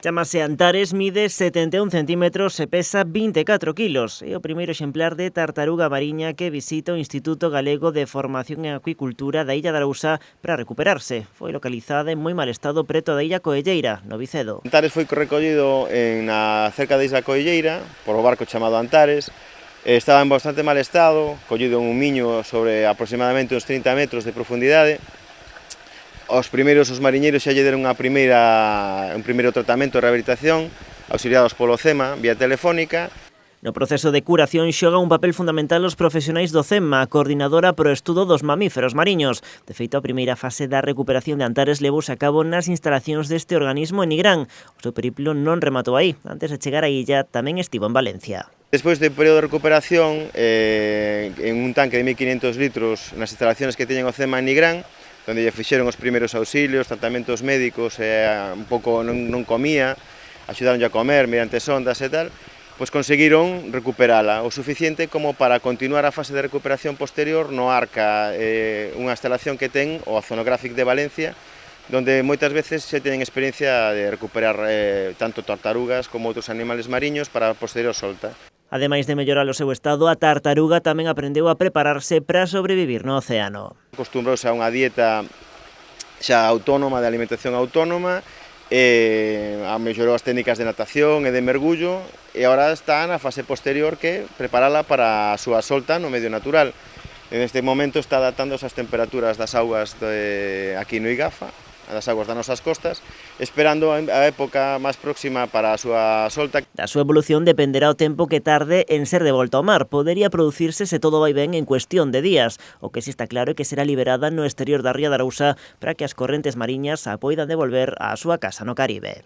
Chámase Antares, mide 71 centímetros e pesa 24 kilos. É o primeiro exemplar de tartaruga mariña que visita o Instituto Galego de Formación en Acuicultura da Illa de Arousa para recuperarse. Foi localizada en moi mal estado preto da Illa Coelleira, no Vicedo. Antares foi recollido cerca da Isla Coelleira por o barco chamado Antares. Estaba en bastante mal estado, collido en un miño sobre aproximadamente uns 30 metros de profundidade. Os mariñeiros xa lle deron un primeiro tratamento de rehabilitación, auxiliados polo CEMA, vía telefónica. No proceso de curación xoga un papel fundamental os profesionais do CEMA, a coordinadora pro estudo dos mamíferos mariños. De feito, a primeira fase da recuperación de Antares levouse a cabo nas instalacións deste organismo en Nigrán. O seu periplo non rematou aí. Antes de chegar á illa, tamén estivo en Valencia. Despois de período de recuperación, en un tanque de 1500 litros nas instalacións que teñen o CEMA en Nigrán, onde lle fixeron os primeiros auxilios, tratamentos médicos, un pouco non comía, axudaron a comer mediante sondas e tal, pois conseguiron recuperala o suficiente como para continuar a fase de recuperación posterior no Arca, unha instalación que ten o Oceanographic de Valencia, donde moitas veces se teñen experiencia de recuperar tanto tartarugas como outros animales mariños para a posterior solta. Ademais de mellorar o seu estado, a tartaruga tamén aprendeu a prepararse para sobrevivir no océano. Acostumbrouse a unha dieta xa autónoma, de alimentación autónoma, mellorou as técnicas de natación e de mergullo, e agora está na fase posterior que preparala para a súa solta no medio natural. En este momento está adaptándose ás temperaturas das augas aquí no Igafa, das augas das nosas costas, esperando a época máis próxima para a súa solta. Da súa evolución dependerá o tempo que tarde en ser devolta ao mar. Podería producirse, se todo vai ben, en cuestión de días. O que si está claro é que será liberada no exterior da ría de Arousa para que as correntes mariñas a poidan devolver á súa casa no Caribe.